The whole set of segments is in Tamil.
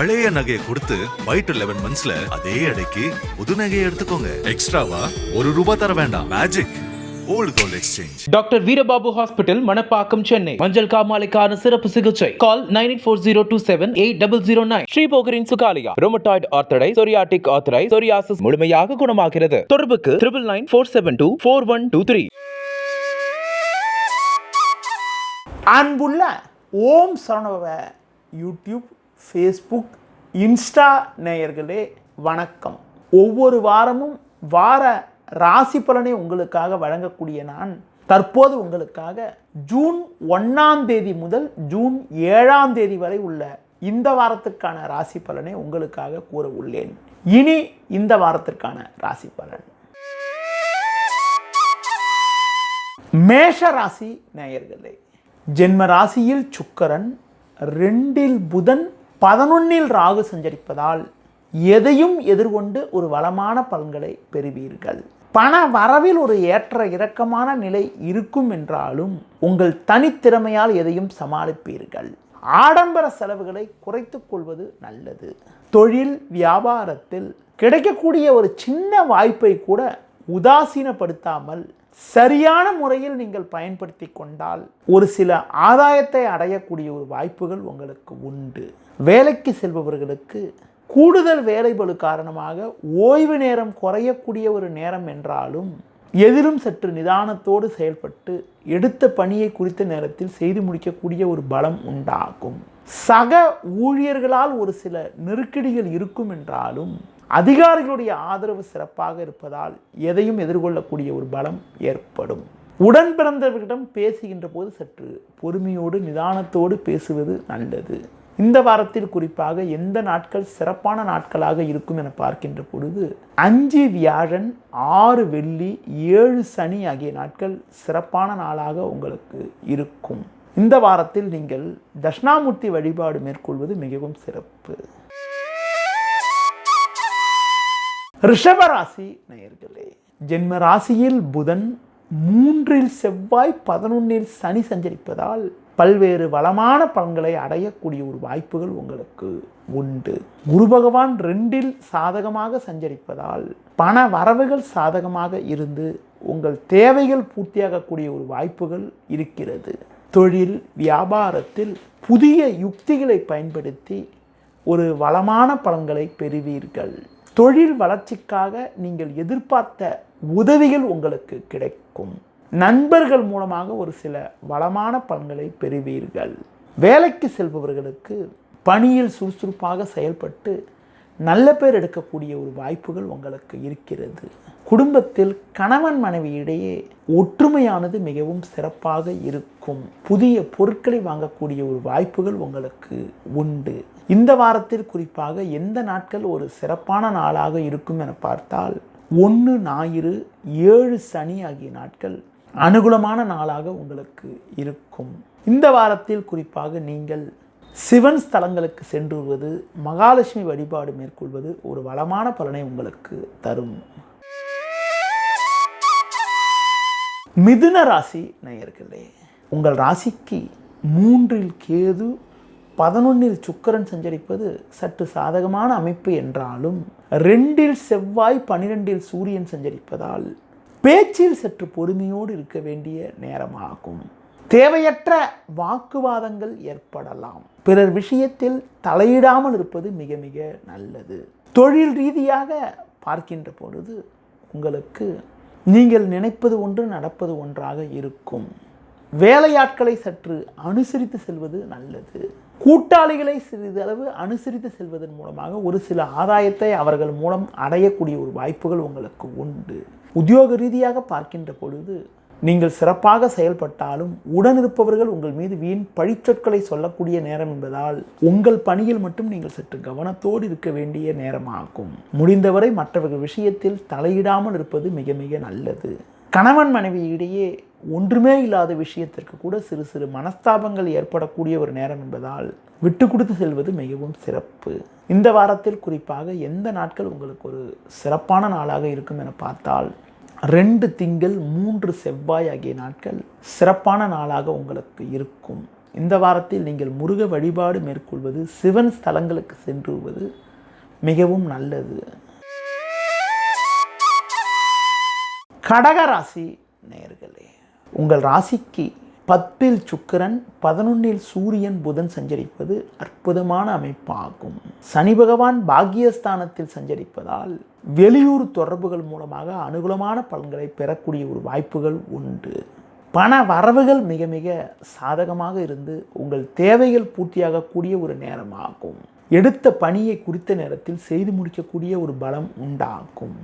பழைய நகையை கொடுத்து வைட் 11 மந்த்ஸ்ல அதே எடைக்கு புது நகையை எடுத்துக்கோங்க. எக்ஸ்ட்ராவா ₹1 தர வேண்டாம். Magic old gold exchange. Doctor Veerababu hospital, Manapakkam, Chennai. மஞ்சள் காமாலைக்கான சிறப்பு சிகிச்சை. கால் 9840278009. ஸ்ரீபோகரின் சுகாலியா rheumatoid arthritis, psoriatic arthritis, psoriasis முழுமையாக குணமாகிறது. தொடர்புக்கு 9994724123. அன்புள்ள Om Saravanabhava YouTube, Facebook, Insta நேயர்களே வணக்கம். ஒவ்வொரு வாரமும் வார ராசி பலனை உங்களுக்காக வழங்கக்கூடிய நான் தற்போது உங்களுக்காக ஜூன் 1 முதல் ஜூன் 7 வரை உள்ள இந்த வாரத்திற்கான ராசி பலனை உங்களுக்காக கூற உள்ளேன். இனி இந்த வாரத்திற்கான ராசி பலன். மேஷ ராசி நேயர்களே, ஜென்ம ராசியில் சுக்கிரன், 2 புதன், 11 ராகு சஞ்சரிப்பதால் எதையும் எதிர்கொண்டு ஒரு வளமான பலன்களை பெறுவீர்கள். பண வரவில் ஒரு ஏற்ற இறக்கமான நிலை இருக்கும் என்றாலும் உங்கள் தனித்திறமையால் எதையும் சமாளிப்பீர்கள். ஆடம்பர செலவுகளை குறைத்துக் கொள்வது நல்லது. தொழில் வியாபாரத்தில் கிடைக்கக்கூடிய ஒரு சின்ன வாய்ப்பை கூட உதாசீனப்படுத்தாமல் சரியான முறையில் நீங்கள் பயன்படுத்தி கொண்டால் ஒரு சில ஆதாயத்தை அடையக்கூடிய ஒரு வாய்ப்புகள் உங்களுக்கு உண்டு. வேலைக்கு செல்பவர்களுக்கு கூடுதல் வேலைபளு காரணமாக ஓய்வு நேரம் குறையக்கூடிய ஒரு நேரம் என்றாலும் எதிலும் சற்று நிதானத்தோடு செயல்பட்டு எடுத்த பணியை குறித்த நேரத்தில் செய்து முடிக்கக்கூடிய ஒரு பலம் உண்டாகும். சக ஊழியர்களால் ஒரு சில நெருக்கடிகள் இருக்கும் என்றாலும் அதிகாரிகளுடைய ஆதரவு சிறப்பாக இருப்பதால் எதையும் எதிர்கொள்ளக்கூடிய ஒரு பலம் ஏற்படும். உடன் பிறந்தவர்களிடம் பேசுகின்ற போது சற்று பொறுமையோடு நிதானத்தோடு பேசுவது நல்லது. இந்த வாரத்தில் குறிப்பாக எந்த நாட்கள் சிறப்பான நாட்களாக இருக்கும் என பார்க்கின்ற பொழுது 5 வியாழன், 6 வெள்ளி, 7 சனி ஆகிய நாட்கள் சிறப்பான நாளாக உங்களுக்கு இருக்கும். இந்த வாரத்தில் நீங்கள் தட்சிணாமூர்த்தி வழிபாடு மேற்கொள்வது மிகவும் சிறப்பு. ரிஷபராசி நேயர்களே, ஜென்ம ராசியில் புதன், 3 செவ்வாய், 11 சனி சஞ்சரிப்பதால் பல்வேறு வளமான பலன்களை அடையக்கூடிய ஒரு வாய்ப்புகள் உங்களுக்கு உண்டு. குரு பகவான் 2 சாதகமாக சஞ்சரிப்பதால் பண வரவுகள் சாதகமாக இருந்து உங்கள் தேவைகள் பூர்த்தியாகக்கூடிய ஒரு வாய்ப்புகள் இருக்கிறது. தொழில் வியாபாரத்தில் புதிய யுக்திகளை பயன்படுத்தி ஒரு வளமான பலன்களை பெறுவீர்கள். தொழில் வளர்ச்சிக்காக நீங்கள் எதிர்பார்த்த உதவிகள் உங்களுக்கு கிடைக்கும். நண்பர்கள் மூலமாக ஒரு சில வளமான பலன்களை பெறுவீர்கள். வேலைக்கு செல்பவர்களுக்கு பணியில் சுறுசுறுப்பாக செயல்பட்டு நல்ல பேர் எடுக்கக்கூடிய ஒரு வாய்ப்புகள் உங்களுக்கு இருக்கிறது. குடும்பத்தில் கணவன் மனைவி இடையே ஒற்றுமையானது மிகவும் சிறப்பாக இருக்கும். புதிய பொருட்களை வாங்கக்கூடிய ஒரு வாய்ப்புகள் உங்களுக்கு உண்டு. இந்த வாரத்தில் குறிப்பாக எந்த நாட்கள் ஒரு சிறப்பான நாளாக இருக்கும் என பார்த்தால் 1 ஞாயிறு, 7 சனி ஆகிய நாட்கள் அனுகூலமான நாளாக உங்களுக்கு இருக்கும். இந்த வாரத்தில் குறிப்பாக நீங்கள் சிவன் ஸ்தலங்களுக்கு சென்று வருவது, மகாலட்சுமி வழிபாடு மேற்கொள்வது ஒரு வளமான பலனை உங்களுக்கு தரும். மிதுன ராசி நேயர்களே, உங்கள் ராசிக்கு 3 கேது, 11 சுக்கிரன் சஞ்சரிப்பது சற்று சாதகமான அமைப்பு என்றாலும் 2 செவ்வாய், 12 சூரியன் சஞ்சரிப்பதால் பேச்சில் சற்று பொறுமையோடு இருக்க வேண்டிய நேரமாகும். தேவையற்ற வாக்குவாதங்கள் ஏற்படலாம். பிறர் விஷயத்தில் தலையிடாமல் இருப்பது மிக மிக நல்லது. தொழில் ரீதியாக பார்க்கின்ற பொழுது உங்களுக்கு நீங்கள் நினைப்பது ஒன்று, நடப்பது ஒன்றாக இருக்கும். வேலையாட்களை சற்று அனுசரித்து செல்வது நல்லது. கூட்டாளிகளை சிறிதளவு அனுசரித்து செல்வதன் மூலமாக ஒரு சில ஆதாயத்தை அவர்கள் மூலம் அடையக்கூடிய ஒரு வாய்ப்புகள் உங்களுக்கு உண்டு. உத்தியோக ரீதியாக பார்க்கின்ற பொழுது நீங்கள் சிறப்பாக செயல்பட்டாலும் உடனிருப்பவர்கள் உங்கள் மீது வீண் பழிச்சொற்களை சொல்லக்கூடிய நேரம் என்பதால் உங்கள் பணியில் மட்டும் நீங்கள் சற்று கவனத்தோடு இருக்க வேண்டிய நேரமாகும். முடிந்தவரை மற்றவர்கள் விஷயத்தில் தலையிடாமல் இருப்பது மிக மிக நல்லது. கணவன் மனைவி இடையே ஒன்றுமே இல்லாத விஷயத்திற்கு கூட சிறு சிறு மனஸ்தாபங்கள் ஏற்படக்கூடிய ஒரு நேரம் என்பதால் விட்டு கொடுத்து செல்வது மிகவும் சிறப்பு. இந்த வாரத்தில் குறிப்பாக எந்த நாட்கள் உங்களுக்கு ஒரு சிறப்பான நாளாக இருக்கும் என பார்த்தால் 2 திங்கள், 3 செவ்வாய் ஆகிய நாட்கள் சிறப்பான நாளாக உங்களுக்கு இருக்கும். இந்த வாரத்தில் நீங்கள் முருக வழிபாடு மேற்கொள்வது, சிவன் ஸ்தலங்களுக்கு சென்றுவது மிகவும் நல்லது. கடக ராசி நேயர்களே, உங்கள் ராசிக்கு 10ல் சுக்கிரன், 11ல் சூரியன், புதன் சஞ்சரிப்பது அற்புதமான அமைப்பாகும். சனி பகவான் பாக்கியஸ்தானத்தில் சஞ்சரிப்பதால் வெளியூர் தொடர்புகள் மூலமாக அனுகூலமான பலன்களை பெறக்கூடிய ஒரு வாய்ப்புகள் உண்டு. பண வரவுகள் மிக மிக சாதகமாக இருந்து உங்கள் தேவைகள் பூர்த்தியாகக்கூடிய ஒரு நேரமாகும். எடுத்த பணியை குறித்த நேரத்தில் செய்து முடிக்கக்கூடிய ஒரு பலம் உண்டாகும்.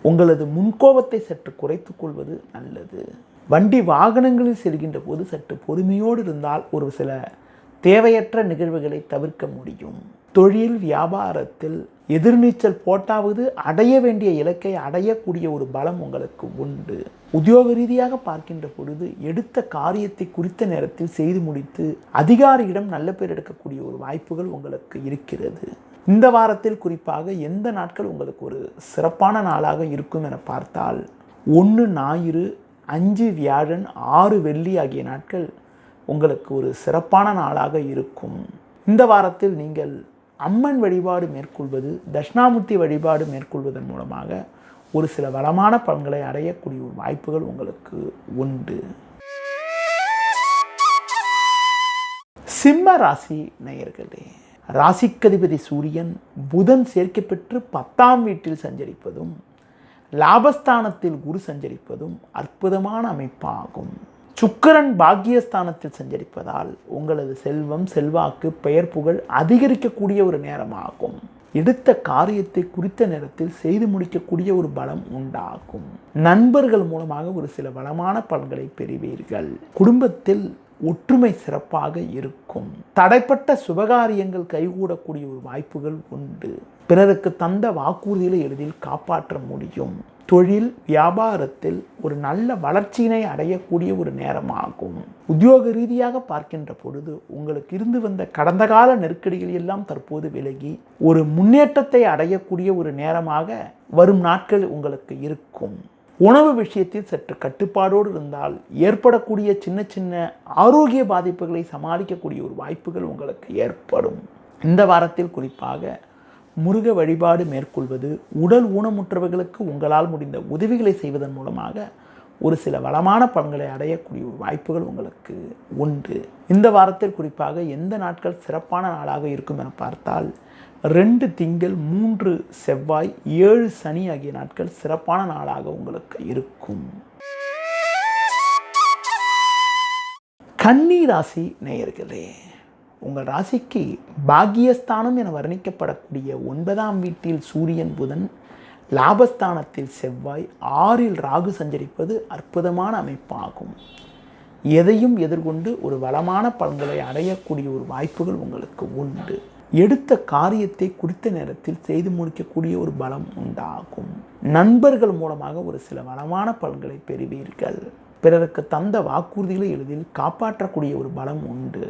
உங்களது முன்கோபத்தை சற்று குறைத்து கொள்வது நல்லது. வண்டி வாகனங்களில் செல்கின்ற போது சற்று பொறுமையோடு இருந்தால் ஒரு சில தேவையற்ற நிகழ்வுகளை தவிர்க்க முடியும். தொழில் வியாபாரத்தில் எதிர்நீச்சல் போட்டாவது அடைய வேண்டிய இலக்கை அடையக்கூடிய ஒரு பலம் உங்களுக்கு உண்டு. உத்தியோக ரீதியாக பார்க்கின்ற பொழுது எடுத்த காரியத்தை குறித்த நேரத்தில் செய்து முடித்து அதிகாரியிடம் நல்ல பேர் எடுக்கக்கூடிய ஒரு வாய்ப்புகள் உங்களுக்கு இருக்கிறது. இந்த வாரத்தில் குறிப்பாக எந்த நாட்கள் உங்களுக்கு ஒரு சிறப்பான நாளாக இருக்கும் என பார்த்தால் 1 ஞாயிறு, 5 வியாழன், 6 வெள்ளி ஆகிய நாட்கள் உங்களுக்கு ஒரு சிறப்பான நாளாக இருக்கும். இந்த வாரத்தில் நீங்கள் அம்மன் வழிபாடு மேற்கொள்வது, தட்சிணாமூர்த்தி வழிபாடு மேற்கொள்வதன் மூலமாக ஒரு சில வளமான பலன்களை அடையக்கூடிய வாய்ப்புகள் உங்களுக்கு உண்டு. சிம்ம ராசி நேயர்களே, ராசிக்கதிபதி சூரியன் புதன் சேர்க்கை பெற்று 10ஆம் வீட்டில் சஞ்சரிப்பதும் லாபஸ்தானத்தில் குரு சஞ்சரிப்பதும் அற்புதமான அமைப்பாகும். சுக்கிரன் பாக்கியஸ்தானத்தில் சஞ்சரிப்பதால் உங்களது செல்வம், செல்வாக்கு, பெயர் புகழ் அதிகரிக்கக்கூடிய ஒரு நேரமாகும். எடுத்த காரியத்தை குறித்த நேரத்தில் செய்து முடிக்கக்கூடிய ஒரு பலம் உண்டாகும். நண்பர்கள் மூலமாக ஒரு சில வளமான பலன்களை பெறுவீர்கள். குடும்பத்தில் ஒற்றுமை சிறப்பாக இருக்கும். தடைப்பட்ட சுபகாரியங்கள் கைகூடக்கூடிய ஒரு வாய்ப்புகள் உண்டு. பிறருக்கு தந்த வாக்குறுதிகளை எளிதில் காப்பாற்ற முடியும். தொழில் வியாபாரத்தில் ஒரு நல்ல வளர்ச்சியினை அடையக்கூடிய ஒரு நேரமாகும். உத்தியோக ரீதியாக பார்க்கின்ற பொழுது உங்களுக்கு இருந்து வந்த கடந்த கால நெருக்கடிகள் எல்லாம் தற்போது விலகி ஒரு முன்னேற்றத்தை அடையக்கூடிய ஒரு நேரமாக வரும் நாட்கள் உங்களுக்கு இருக்கும். உணவு விஷயத்தில் சற்று கட்டுப்பாடோடு இருந்தால் ஏற்படக்கூடிய சின்ன சின்ன ஆரோக்கிய பாதிப்புகளை சமாளிக்கக்கூடிய ஒரு வாய்ப்புகள் உங்களுக்கு ஏற்படும். இந்த வாரத்தில் குறிப்பாக முருக வழிபாடு மேற்கொள்வது, உடல் ஊனமுற்றவர்களுக்கு உங்களால் முடிந்த உதவிகளை செய்வதன் மூலமாக ஒரு சில வளமான பலன்களை அடையக்கூடிய ஒரு வாய்ப்புகள் உங்களுக்கு உண்டு. இந்த வாரத்தில் குறிப்பாக எந்த நாட்கள் சிறப்பான நாளாக இருக்கும் என பார்த்தால் 2 திங்கள், 3 செவ்வாய், 7 சனி ஆகிய நாட்கள் சிறப்பான நாளாக உங்களுக்கு இருக்கும். கன்னி ராசி நேயர்களே, உங்கள் ராசிக்கு பாக்கியஸ்தானம் என வர்ணிக்கப்படக்கூடிய 9ஆம் வீட்டில் சூரியன், புதன், லாபஸ்தானத்தில் செவ்வாய், 6ல் ராகு சஞ்சரிப்பது அற்புதமான அமைப்பாகும். எதையும் எதிர்கொண்டு ஒரு வளமான பலன்களை அடையக்கூடிய ஒரு வாய்ப்புகள் உங்களுக்கு உண்டு. எடுத்த காரியத்தை குறித்த நேரத்தில் செய்து முடிக்கக்கூடிய ஒரு பலம் உண்டாகும். நண்பர்கள் மூலமாக ஒரு சில வளமான பலன்களை பெறுவீர்கள். பிறருக்கு தந்த வாக்குறுதிகளை எளிதில் காப்பாற்றக்கூடிய ஒரு பலம் உண்டு.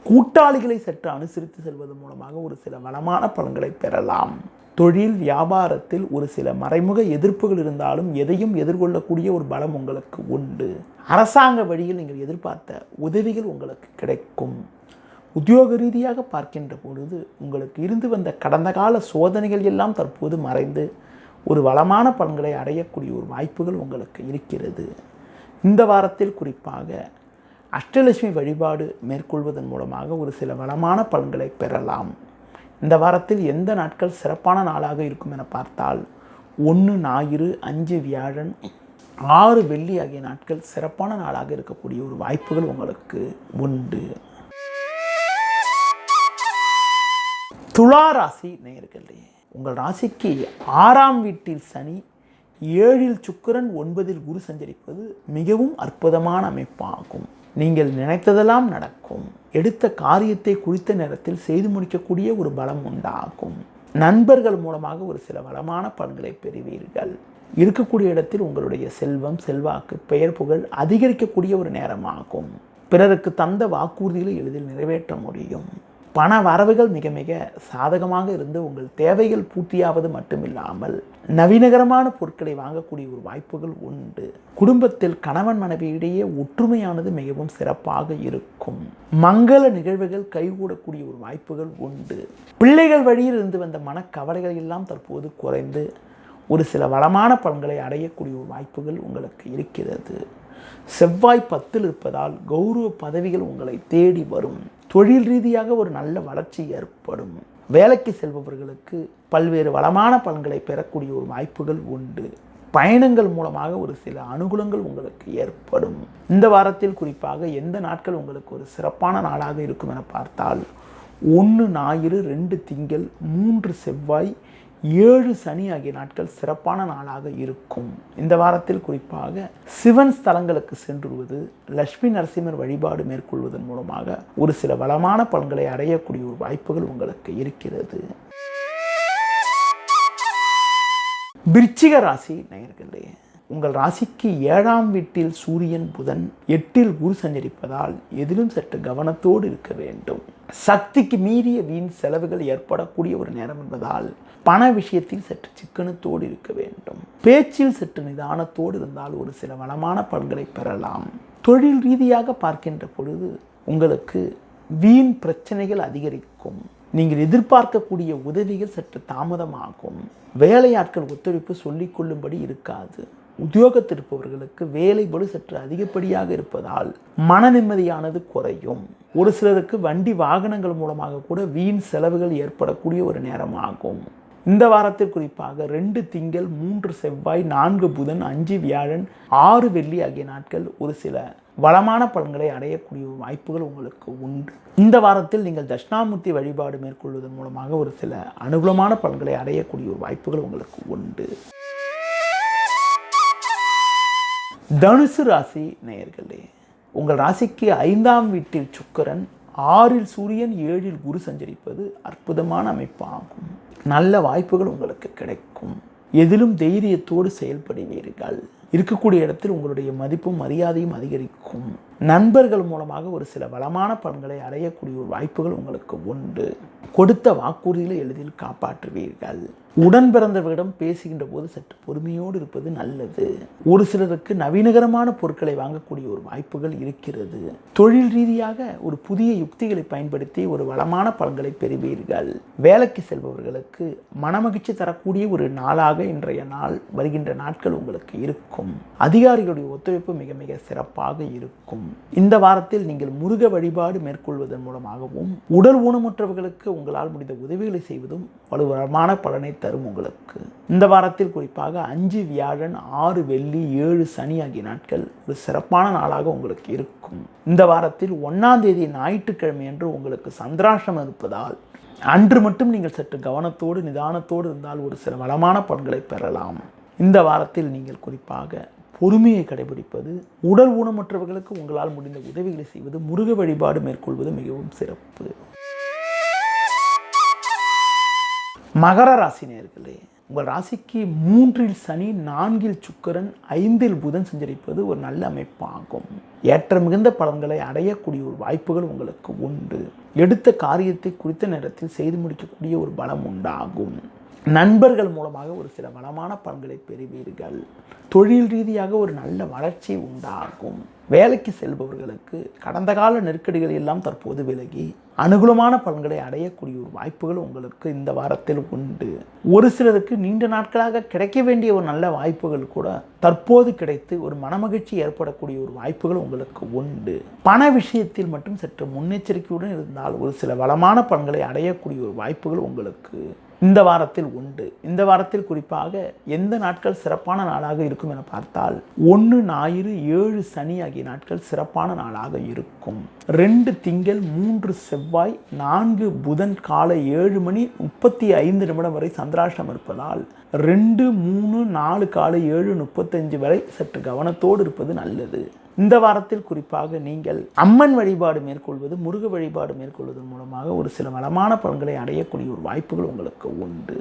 கூட்டாளிகளை சற்று அனுசரித்து செல்வதன் மூலமாக ஒரு சில வளமான பலன்களை பெறலாம். தொழில் வியாபாரத்தில் ஒரு சில மறைமுக எதிர்ப்புகள் இருந்தாலும் எதையும் எதிர்கொள்ளக்கூடிய ஒரு பலம் உங்களுக்கு உண்டு. அரசாங்க வழியில் நீங்கள் எதிர்பார்த்த உதவிகள் உங்களுக்கு கிடைக்கும். உத்தியோக ரீதியாக பார்க்கின்ற பொழுது உங்களுக்கு இருந்து வந்த கடந்த கால சோதனைகள் எல்லாம் தற்போது மறைந்து ஒரு வளமான பலன்களை அடையக்கூடிய ஒரு வாய்ப்புகள் உங்களுக்கு இருக்கிறது. இந்த வாரத்தில் குறிப்பாக அஷ்டலட்சுமி வழிபாடு மேற்கொள்வதன் மூலமாக ஒரு சில வளமான பலன்களை பெறலாம். இந்த வாரத்தில் எந்த நாட்கள் சிறப்பான நாளாக இருக்கும் என பார்த்தால் 1 ஞாயிறு, 5 வியாழன், 6 வெள்ளி ஆகிய நாட்கள் சிறப்பான நாளாக இருக்கக்கூடிய ஒரு வாய்ப்புகள் உங்களுக்கு உண்டு. துலா ராசி நேயர்களே, உங்கள் ராசிக்கு 6ஆம் வீட்டில் சனி, 7ல் சுக்கிரன், 9ல் குரு சஞ்சரிப்பது மிகவும் அற்புதமான அமைப்பாகும். நீங்கள் நினைத்ததெல்லாம் நடக்கும். எடுத்த காரியத்தை குறித்த நேரத்தில் செய்து முடிக்கக்கூடிய ஒரு பலம் உண்டாகும். நண்பர்கள் மூலமாக ஒரு சில வளமான பலன்களை பெறுவீர்கள். இருக்கக்கூடிய இடத்தில் உங்களுடைய செல்வம், செல்வாக்கு, பெயர் புகழ் அதிகரிக்கக்கூடிய ஒரு நேரமாகும். பிறருக்கு தந்த வாக்குறுதிகளை எளிதில் நிறைவேற்ற முடியும். பண வரவுகள் மிக மிக சாதகமாக இருந்து உங்கள் தேவைகள் பூர்த்தியாவது மட்டுமில்லாமல் நவீனகரமான பொருட்களை வாங்கக்கூடிய ஒரு வாய்ப்புகள் உண்டு. குடும்பத்தில் கணவன் மனைவியிடையே ஒற்றுமையானது மிகவும் சிறப்பாக இருக்கும். மங்கள நிகழ்வுகள் கைகூடக்கூடிய ஒரு வாய்ப்புகள் உண்டு. பிள்ளைகள் வழியில் இருந்து வந்த மனக்கவலைகள் எல்லாம் தற்போது குறைந்து ஒரு சில வளமான பலன்களை அடையக்கூடிய ஒரு வாய்ப்புகள் உங்களுக்கு இருக்கிறது. செவ்வாய் 10 இருப்பதால் கௌரவ பதவிகள் உங்களை தேடி வரும். தொழில் ரீதியாக ஒரு நல்ல வளர்ச்சி ஏற்படும். வேலைக்கு செல்பவர்களுக்கு பல்வேறு வளமான பலன்களை பெறக்கூடிய ஒரு வாய்ப்புகள் உண்டு. பயணங்கள் மூலமாக ஒரு சில அனுகூலங்கள் உங்களுக்கு ஏற்படும். இந்த வாரத்தில் குறிப்பாக எந்த நாட்கள் உங்களுக்கு ஒரு சிறப்பான நாளாக இருக்கும் என பார்த்தால் 1 ஞாயிறு, 2 திங்கள், 3 செவ்வாய், 7 சனி ஆகிய நாட்கள் சிறப்பான நாளாக இருக்கும். இந்த வாரத்தில் குறிப்பாக சிவன் ஸ்தலங்களுக்கு சென்றுவது, லட்சுமி நரசிம்மர் வழிபாடு மேற்கொள்வதன் மூலமாக ஒரு சில வளமான பலன்களை அடையக்கூடிய ஒரு வாய்ப்புகள் உங்களுக்கு இருக்கிறது. விருச்சிக ராசி நேயர்களே, உங்கள் ராசிக்கு 7ஆம் வீட்டில் சூரியன், புதன், 8இல் குரு சஞ்சரிப்பதால் எதிலும் சற்று கவனத்தோடு இருக்க வேண்டும். சக்திக்கு மீறிய வீண் செலவுகள் ஏற்படக்கூடிய ஒரு நேரம் என்பதால் பண விஷயத்தில் சற்று சிக்கனத்தோடு இருக்க வேண்டும். பேச்சில் சற்று நிதானத்தோடு இருந்தால் ஒரு சில வளமான பலன்களை பெறலாம். தொழில் ரீதியாக பார்க்கின்ற பொழுது உங்களுக்கு வீண் பிரச்சனைகள் அதிகரிக்கும். நீங்கள் எதிர்பார்க்கக்கூடிய உதவிகள் சற்று தாமதமாகும். வேலையாட்கள் ஒத்துழைப்பு சொல்லிக் கொள்ளும்படி இருக்காது. உத்தியோகத்தில் இருப்பவர்களுக்கு வேலை பளு சற்று அதிகப்படியாக இருப்பதால் மன நிம்மதியானது குறையும். ஒரு சிலருக்கு வண்டி வாகனங்கள் மூலமாக கூட வீண் செலவுகள் ஏற்படக்கூடிய ஒரு நேரமாகும். இந்த வாரத்தில் குறிப்பாக 2 திங்கள், 3 செவ்வாய், 4 புதன், 5 வியாழன், 6 வெள்ளி ஆகிய நாட்கள் ஒரு சில வளமான பலன்களை அடையக்கூடிய வாய்ப்புகள் உங்களுக்கு உண்டு. இந்த வாரத்தில் நீங்கள் தட்சிணாமூர்த்தி வழிபாடு மேற்கொள்வதன் மூலமாக ஒரு சில அனுகூலமான பலன்களை அடையக்கூடிய ஒரு வாய்ப்புகள் உங்களுக்கு உண்டு. தனுசு ராசி நேயர்களே, உங்கள் ராசிக்கு 5ஆம் வீட்டில் சுக்கிரன், 6இல் சூரியன், 7இல் குரு சஞ்சரிப்பது அற்புதமான அமைப்பாகும். நல்ல வாய்ப்புகள் உங்களுக்கு கிடைக்கும். எதிலும் தைரியத்தோடு செயல்படுவீர்கள். இருக்கக்கூடிய இடத்தில் உங்களுடைய மதிப்பும் மரியாதையும் அதிகரிக்கும். நண்பர்கள் மூலமாக ஒரு சில வளமான பலன்களை அடையக்கூடிய ஒரு வாய்ப்புகள் உங்களுக்கு உண்டு. கொடுத்த வாக்குறுதிகளை எளிதில் காப்பாற்றுவீர்கள். உடன் பிறந்தவர்களிடம் பேசுகின்ற போது சற்று பொறுமையோடு இருப்பது நல்லது. ஒரு சிலருக்கு நவீனகரமான பொருட்களை வாங்கக்கூடிய ஒரு வாய்ப்புகள் இருக்கிறது. தொழில் ரீதியாக ஒரு புதிய யுக்திகளை பயன்படுத்தி ஒரு வளமான பலன்களை பெறுவீர்கள். வேலைக்கு செல்பவர்களுக்கு மனமகிழ்ச்சி தரக்கூடிய ஒரு நாளாக இன்றைய நாள், வருகின்ற நாட்கள் உங்களுக்கு இருக்கும். அதிகாரிகளுடைய ஒத்துழைப்பு மிக மிக சிறப்பாக இருக்கும். இந்த வாரத்தில் நீங்கள் முருக வழிபாடு மேற்கொள்வதன் மூலமாகவும் உடல் ஊனமுற்றவர்களுக்கு உங்களால் முடிந்த உதவிகளை செய்வதும் வலுவரமான பலனை தரும் உங்களுக்கு. இந்த வாரத்தில் குறிப்பாக 5 வியாழன், 6 வெள்ளி, 7 சனி ஆகிய நாட்கள் ஒரு சிறப்பான நாளாக உங்களுக்கு இருக்கும். இந்த வாரத்தில் 1ஆம் தேதி ஞாயிற்றுக்கிழமை அன்று உங்களுக்கு சந்திராஷ்டமம் இருப்பதால் அன்று மட்டும் நீங்கள் சற்று கவனத்தோடு நிதானத்தோடு இருந்தால் ஒரு சில வளமான பலன்களை பெறலாம். இந்த வாரத்தில் நீங்கள் குறிப்பாக பொறுமையை கடைபிடிப்பது, உடல் ஊனமற்றவர்களுக்கு உங்களால் முடிந்த உதவிகளை செய்வது, முருக வழிபாடு மேற்கொள்வது மிகவும் சிறப்பு. மகர ராசி நேயர்களே, உங்கள் ராசிக்கு 3இல் சனி, 4இல் சுக்கிரன், 5இல் புதன் சஞ்சரிப்பது ஒரு நல்ல அமைப்பாகும். ஏற்ற மிகுந்த பலன்களை அடையக்கூடிய ஒரு வாய்ப்புகள் உங்களுக்கு உண்டு. எடுத்த காரியத்தை குறித்த நேரத்தில் செய்து முடிக்கக்கூடிய ஒரு பலம் உண்டாகும். நண்பர்கள் மூலமாக ஒரு சில வளமான பலன்களை பெறுவீர்கள். தொழில் ரீதியாக ஒரு நல்ல வளர்ச்சி உண்டாகும். வேலைக்கு செல்பவர்களுக்கு கடந்த கால நெருக்கடிகள் எல்லாம் தற்போது விலகி அனுகூலமான பலன்களை அடையக்கூடிய ஒரு வாய்ப்புகள் உங்களுக்கு இந்த வாரத்தில் உண்டு. ஒரு சிலருக்கு நீண்ட நாட்களாக கிடைக்க வேண்டிய ஒரு நல்ல வாய்ப்புகள் கூட தற்போது கிடைத்து ஒரு மனமகிழ்ச்சி ஏற்படக்கூடிய ஒரு வாய்ப்புகள் உங்களுக்கு உண்டு. பண விஷயத்தில் மட்டும் சற்று முன்னெச்சரிக்கையுடன் இருந்தால் ஒரு சில வளமான பலன்களை அடையக்கூடிய ஒரு வாய்ப்புகள் உங்களுக்கு இந்த வாரத்தில் உண்டு. இந்த வாரத்தில் குறிப்பாக எந்த நாட்கள் சிறப்பான நாளாக இருக்கும் என பார்த்தால் 1 ஞாயிறு, 7 சனி ஆகிய நாட்கள் சிறப்பான நாளாக இருக்கும். 2 திங்கள், 3 செவ்வாய், 4 புதன் காலை 7:35 வரை சந்திராஷ்டம் இருப்பதால் 2, 3, 4 காலை 7:35 வரை சற்று கவனத்தோடு இருப்பது நல்லது. இந்த வாரத்தில் குறிப்பாக நீங்கள் அம்மன் வழிபாடு மேற்கொள்வது, முருக வழிபாடு மேற்கொள்வதன் மூலமாக ஒரு சில வளமான பலன்களை அடையக்கூடிய ஒரு வாய்ப்புகள் உங்களுக்கு உண்டு.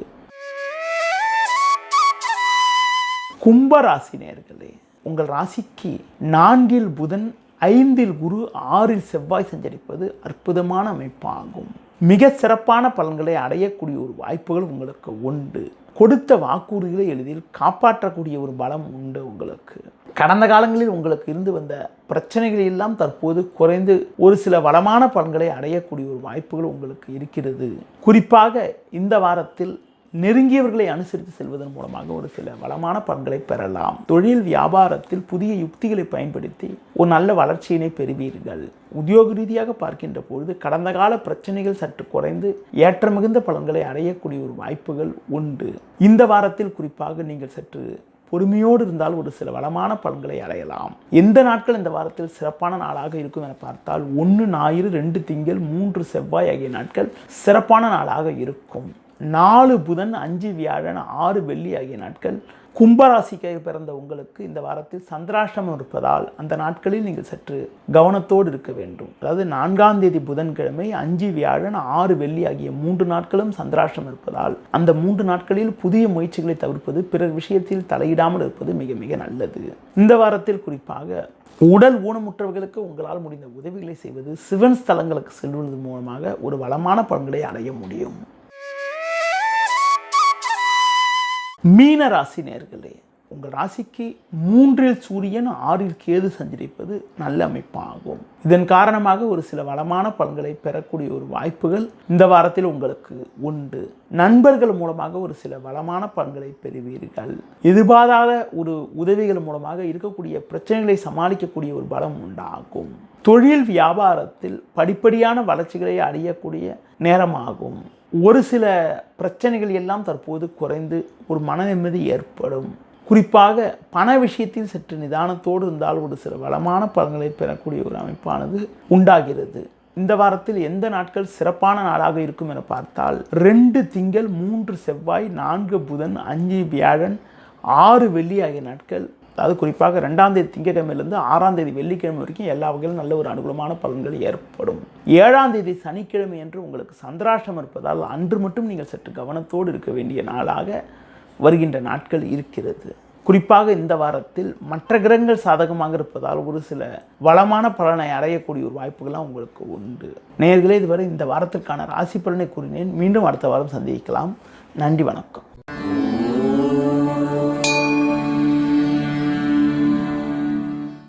கும்பராசி நேயர்களே, உங்கள் ராசிக்கு 4இல் புதன், 5இல் குரு, 6இல் செவ்வாய் சஞ்சரிப்பது அற்புதமான அமைப்பாகும். மிக சிறப்பான பலன்களை அடையக்கூடிய ஒரு வாய்ப்புகள் உங்களுக்கு உண்டு. கொடுத்த வாக்குறுதிகளை எளிதில் காப்பாற்றக்கூடிய ஒரு பலம் உண்டு உங்களுக்கு. கடந்த காலங்களில் உங்களுக்கு இருந்து வந்த பிரச்சனைகள் எல்லாம் தற்போது குறைந்து ஒரு சில வளமான பலன்களை அடையக்கூடிய ஒரு வாய்ப்புகள் உங்களுக்கு இருக்கிறது. குறிப்பாக இந்த வாரத்தில் நெருங்கியவர்களை அனுசரித்து செல்வதன் மூலமாக ஒரு சில வளமான பலன்களை பெறலாம். தொழில் வியாபாரத்தில் புதிய யுக்திகளை பயன்படுத்தி ஒரு நல்ல வளர்ச்சியினை பெறுவீர்கள். உத்தியோக ரீதியாக பார்க்கின்ற பொழுது கடந்த கால பிரச்சனைகள் சற்று குறைந்து ஏற்ற மிகுந்த பலன்களை அடையக்கூடிய ஒரு வாய்ப்புகள் உண்டு. இந்த வாரத்தில் குறிப்பாக நீங்கள் சற்று பொறுமையோடு இருந்தால் ஒரு சில வளமான பலன்களை அடையலாம். எந்த நாட்கள் இந்த வாரத்தில் சிறப்பான நாளாக இருக்கும் என பார்த்தால் 1 ஞாயிறு, 2 திங்கள், 3 செவ்வாய் ஆகிய நாட்கள் சிறப்பான நாளாக இருக்கும். 4 புதன், 5 வியாழன், 6 வெள்ளி ஆகிய நாட்கள் கும்பராசிக்கு பிறந்த உங்களுக்கு இந்த வாரத்தில் சந்திராஷ்டமம் இருப்பதால் அந்த நாட்களில் நீங்கள் சற்று கவனத்தோடு இருக்க வேண்டும். அதாவது 4ஆம் தேதி புதன்கிழமை, 5 வியாழன், 6 வெள்ளி ஆகிய 3 நாட்களும் சந்திராஷ்டமம் இருப்பதால் அந்த 3 நாட்களில் புதிய முயற்சிகளை தவிர்ப்பது, பிறர் விஷயத்தில் தலையிடாமல் இருப்பது மிக மிக நல்லது. இந்த வாரத்தில் குறிப்பாக உடல் ஊனமுற்றவர்களுக்கு உங்களால் முடிந்த உதவிகளை செய்வது, சிவன் ஸ்தலங்களுக்கு செல்வது மூலமாக ஒரு வளமான பலன்களை அடைய முடியும். மீன ராசி நேயர்களே, உங்கள் ராசிக்கு 3இல் சூரியன், 6இல் கேது சஞ்சரிப்பது நல்ல அமைப்பாகும். இதன் காரணமாக ஒரு சில வளமான பலன்களை பெறக்கூடிய ஒரு வாய்ப்புகள் இந்த வாரத்தில் உங்களுக்கு உண்டு. நண்பர்கள் மூலமாக ஒரு சில வளமான பலன்களை பெறுவீர்கள். எதிர்பாராத ஒரு உதவிகள் மூலமாக இருக்கக்கூடிய பிரச்சனைகளை சமாளிக்கக்கூடிய ஒரு பலம் உண்டாகும். தொழில் வியாபாரத்தில் படிப்படியான வளர்ச்சிகளை அடையக்கூடிய நேரமாகும். ஒரு சில பிரச்சனைகள் எல்லாம் தற்போது குறைந்து ஒரு மன நிம்மதி ஏற்படும். குறிப்பாக பண விஷயத்தில் சற்று நிதானத்தோடு இருந்தால் ஒரு சில வளமான பலன்களை பெறக்கூடிய ஒரு அமைப்பானது உண்டாகிறது. இந்த வாரத்தில் எந்த நாட்கள் சிறப்பான நாளாக இருக்கும் என பார்த்தால் 2 திங்கள், 3 செவ்வாய், 4 புதன், 5 வியாழன், 6 வெள்ளி ஆகிய நாட்கள், அதாவது குறிப்பாக 2ஆம் தேதி திங்கட்கிழமையிலிருந்து 6ஆம் தேதி வெள்ளிக்கிழமை வரைக்கும் எல்லா வகையிலும் நல்ல ஒரு அனுகூலமான பலன்கள் ஏற்படும். 7ஆம் தேதி சனிக்கிழமை என்று உங்களுக்கு சந்திராஷ்டமம் இருப்பதால் அன்று மட்டும் நீங்கள் சற்று கவனத்தோடு இருக்க வேண்டிய நாளாக வருகின்ற நாட்கள் இருக்கிறது. குறிப்பாக இந்த வாரத்தில் மற்ற கிரகங்கள் சாதகமாக இருப்பதால் ஒரு சில வளமான பலனை அடையக்கூடிய ஒரு வாய்ப்புகள்லாம் உங்களுக்கு உண்டு. நேயர்களே, இதுவரை இந்த வாரத்திற்கான ராசி பலனை கூறினேன். மீண்டும் அடுத்த வாரம் சந்திக்கலாம். நன்றி, வணக்கம்.